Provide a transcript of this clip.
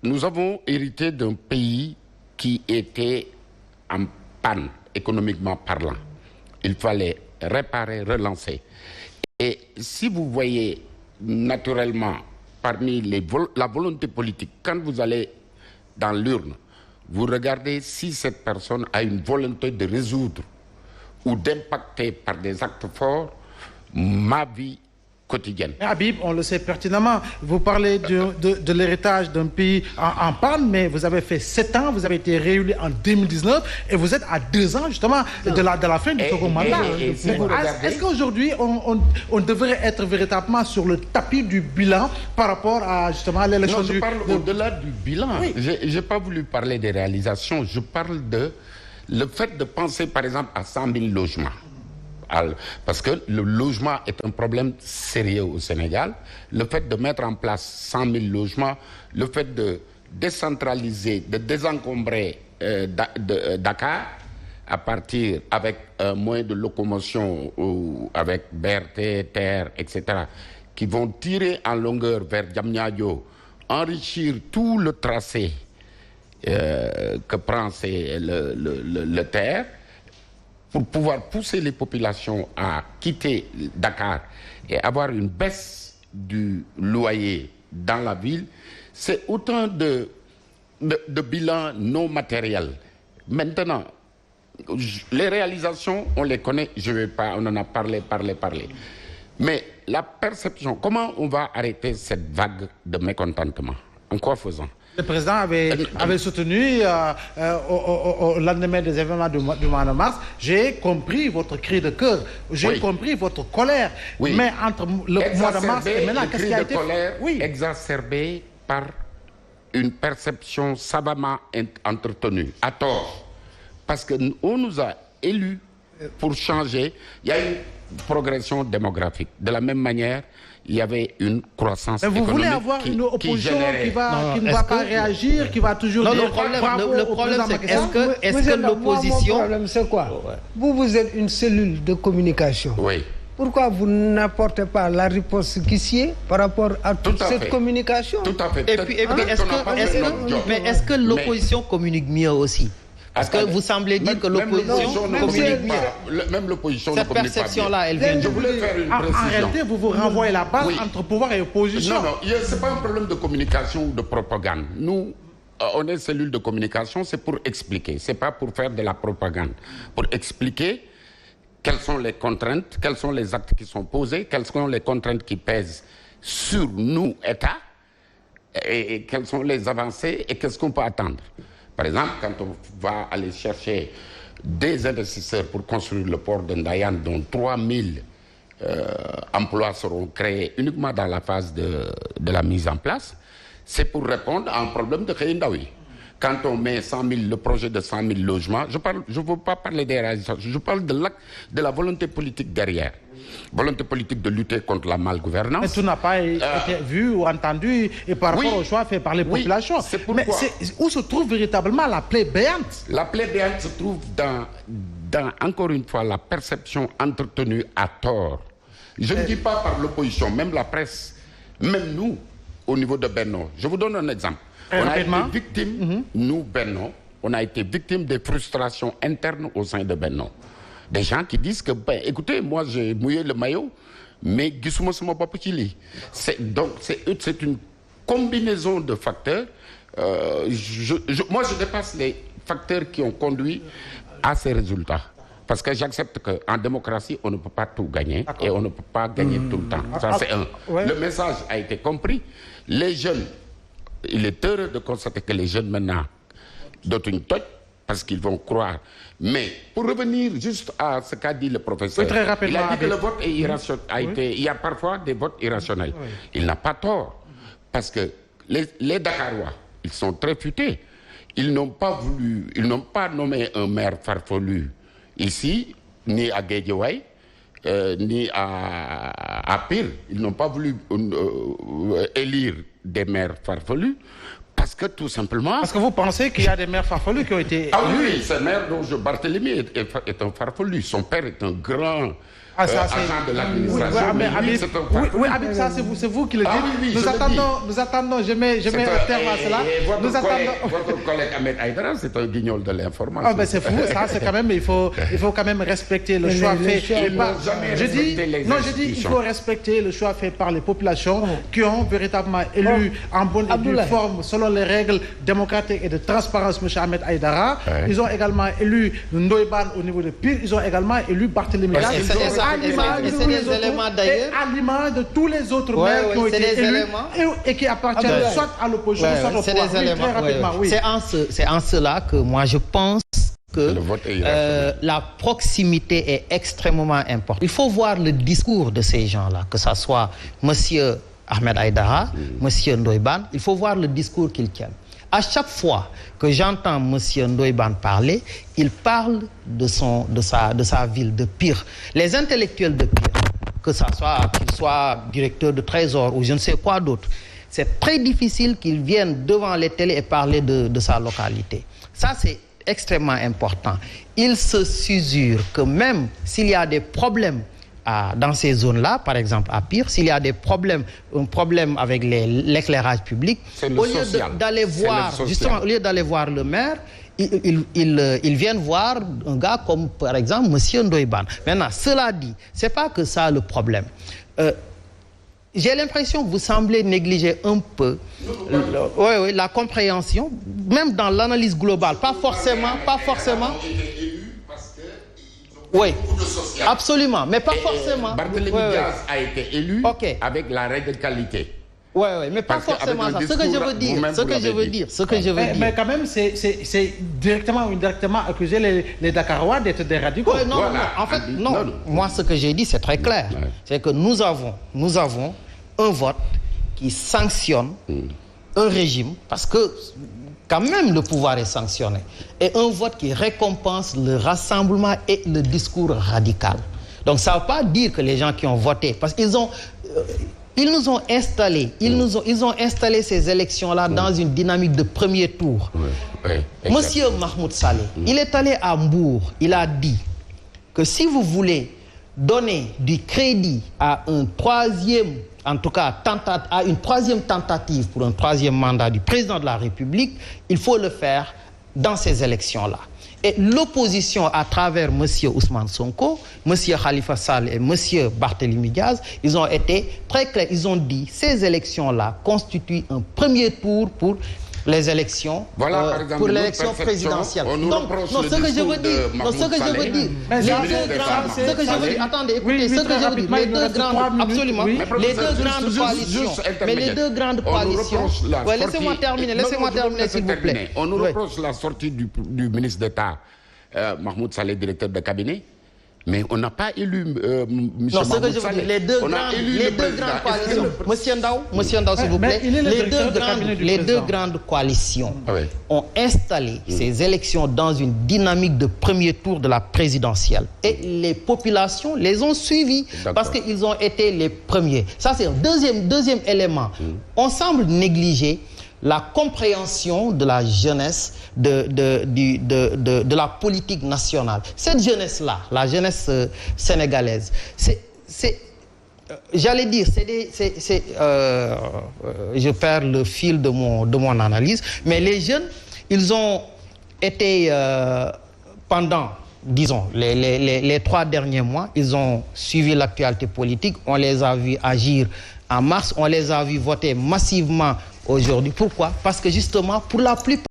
nous avons hérité d'un pays qui était en panne, économiquement parlant. Il fallait réparer, relancer. Et si vous voyez naturellement parmi la volonté politique, quand vous allez dans l'urne, vous regardez si cette personne a une volonté de résoudre ou d'impacter par des actes forts ma vie quotidienne. Habib, on le sait pertinemment, vous parlez de l'héritage d'un pays en panne, mais vous avez fait 7 ans, vous avez été réélu en 2019 et vous êtes à 2 ans justement de la fin du second mandat. Est-ce qu'aujourd'hui on devrait être véritablement sur le tapis du bilan par rapport à justement l'élection du... Non, je parle au-delà du bilan. Oui. Je n'ai pas voulu parler des réalisations, je parle de le fait de penser par exemple à 100 000 logements. Parce que le logement est un problème sérieux au Sénégal. Le fait de mettre en place 100 000 logements, le fait de décentraliser, de désencombrer Dakar à partir avec un moyen de locomotion ou avec BRT, TER, etc., qui vont tirer en longueur vers Diamniadio, enrichir tout le tracé que prend le TER, pour pouvoir pousser les populations à quitter Dakar et avoir une baisse du loyer dans la ville, c'est autant de bilans non matériels. Maintenant, les réalisations, on les connaît, on en a parlé. Mais la perception, comment on va arrêter cette vague de mécontentement? En quoi faisant? Le président avait soutenu au lendemain des événements du mois de mars. J'ai compris votre cri de cœur, j'ai compris votre colère. Oui. Mais entre le mois de mars et maintenant, qu'est-ce qui a été colère exacerbé par une perception savamment entretenue, à tort. Parce qu'on nous a élus pour changer. Il y a une progression démographique. De la même manière, il y avait une croissance économique. Mais vous voulez avoir une opposition qui ne va pas réagir, qui va toujours dire... Le problème, c'est est-ce que l'opposition... Mon problème, c'est quoi? Vous êtes une cellule de communication. Oui. Pourquoi vous n'apportez pas la réponse qui s'y est par rapport à toute cette communication? Tout à fait. Et puis est-ce que l'opposition communique mieux aussi? Parce que vous semblez dire que l'opposition communique mieux. Même l'opposition cette perception-là, elle vient. Je voulais faire une précision. En réalité, vous renvoyez la balle entre pouvoir et opposition. Non, ce n'est pas un problème de communication ou de propagande. Nous, on est cellule de communication, c'est pour expliquer. Ce n'est pas pour faire de la propagande. Pour expliquer quelles sont les contraintes, quels sont les actes qui sont posés, quelles sont les contraintes qui pèsent sur nous, État, et quelles sont les avancées et qu'est-ce qu'on peut attendre. Par exemple, quand on va aller chercher des investisseurs pour construire le port de Ndayane, dont 3000 emplois seront créés uniquement dans la phase de la mise en place, c'est pour répondre à un problème de Khéindaoui. Quand on met le projet de 100 000 logements, je ne veux pas parler des réalisations, je parle de la volonté politique derrière. Volonté politique de lutter contre la malgouvernance. Mais tout n'a pas été vu ou entendu et par rapport au choix fait par les populations. C'est pourquoi. Mais où se trouve véritablement la plaie béante? La plaie béante se trouve dans, encore une fois, la perception entretenue à tort. Je ne dis pas par l'opposition, même la presse, même nous, au niveau de Benno. Je vous donne un exemple. On a été victime, nous, Benno, on a été victime des frustrations internes au sein de Benno. Des gens qui disent que, écoutez, moi j'ai mouillé le maillot, mais gisuma sama bopp ci li. Donc c'est une combinaison de facteurs. Moi je dépasse les facteurs qui ont conduit à ces résultats. Parce que j'accepte qu'en démocratie, on ne peut pas tout gagner et on ne peut pas gagner tout le temps. Ça, c'est un. Ouais. Le message a été compris. Les jeunes, il est heureux de constater que les jeunes maintenant dotent une toque parce qu'ils vont croire. Mais pour revenir juste à ce qu'a dit le professeur, très rapidement, il a dit que le vote est irrationnel. Il y a parfois des votes irrationnels. Oui. Il n'a pas tort. Parce que les Dakarois, ils sont très futés. Ils n'ont pas nommé un maire farfelu ici, ni à Guédiawaye, ni à Pire. Ils n'ont pas voulu élire des maires farfelus. Parce que tout simplement... Parce que vous pensez qu'il y a des maires farfelus qui ont été... Ah oui, ce maire dont Barthélemy est un farfelu. Son père est un grand agent de l'administration. Oui, Habib, ça c'est vous qui le dites. Nous attendons, je mets un terme à cela. Votre collègue Ahmed Aïdara, c'est un guignol de l'information. Ah ben c'est fou, ça c'est quand même, il faut quand même respecter le choix fait. Je dis, il faut respecter le choix fait par les populations qui ont véritablement élu en bonne et due forme, selon les règles démocratiques et de transparence, M. Ahmed Aïdara. Ils ont également élu Ndoye Bane au niveau de Pire. Ils ont également élu Barthélémy Dias. À l'image de tous les autres maires qui ont été élus et qui appartiennent soit à l'opposition, soit au pouvoir. Très rapidement, oui. C'est en cela que moi je pense que la proximité est extrêmement importante. Il faut voir le discours de ces gens-là, que ce soit Monsieur Ahmed Aïdara, Monsieur Ndoye Bane, il faut voir le discours qu'ils tiennent. À chaque fois que j'entends Monsieur Ndoye Bane parler, il parle de sa ville, de Pire. Les intellectuels de Pire, que ça soit qu'ils soient directeurs de trésor ou je ne sais quoi d'autre, c'est très difficile qu'ils viennent devant les télés et parler de sa localité. Ça, c'est extrêmement important. Il se susure que même s'il y a des problèmes dans ces zones-là, par exemple à Pire, s'il y a un problème avec l'éclairage public, au lieu d'aller voir, justement, au lieu d'aller voir le maire, ils viennent voir un gars comme, par exemple, Monsieur Ndoye Bane. Maintenant, cela dit, c'est pas que ça le problème. J'ai l'impression que vous semblez négliger un peu la compréhension, même dans l'analyse globale, pas forcément. Oui, absolument, mais pas forcément. Barthélémy Dias a été élu avec la règle de qualité. Oui, mais pas forcément ça. Ce que je veux dire. Mais quand même, c'est directement ou indirectement accuser les Dakarois d'être des radicaux. Non, en fait, non. Moi, ce que j'ai dit, c'est très clair. C'est que nous avons un vote qui sanctionne un régime, parce que quand même le pouvoir est sanctionné, et un vote qui récompense le rassemblement et le discours radical. Donc ça ne veut pas dire que les gens qui ont voté, parce qu'ils nous ont installés, ils ont installé ces élections-là dans une dynamique de premier tour. Monsieur Mahmoud Saleh, il est allé à Mbour, il a dit que si vous voulez donner du crédit à un troisième, en tout cas à une troisième tentative pour un troisième mandat du président de la République, il faut le faire dans ces élections-là. Et l'opposition, à travers M. Ousmane Sonko, M. Khalifa Sall et M. Barthélémy Dias, ils ont été très clairs. Ils ont dit que ces élections-là constituent un premier tour pour les élections, par exemple, pour l'élection présidentielle. Donc, ce que je veux dire, attendez, écoutez, ce que je veux dire, les deux grandes coalitions, laissez-moi terminer, s'il vous plaît. On nous reproche la sortie du ministre d'État, Mahmoud Saleh, directeur de cabinet. Mais on n'a pas élu M. Mahmoud Saleh. Les deux grandes coalitions. Monsieur Ndao, s'il vous plaît. Les deux grandes coalitions ont installé ces élections dans une dynamique de premier tour de la présidentielle. Et les populations les ont suivis parce qu'ils ont été les premiers. Ça, c'est un deuxième élément. On semble négliger la compréhension de la jeunesse de la politique nationale. Cette jeunesse-là, la jeunesse sénégalaise, j'allais dire, je perds le fil de mon analyse, mais les jeunes, ils ont été pendant, disons, les 3 derniers mois, ils ont suivi l'actualité politique, on les a vus agir en mars, on les a vus voter massivement aujourd'hui. Pourquoi? Parce que justement, pour la plupart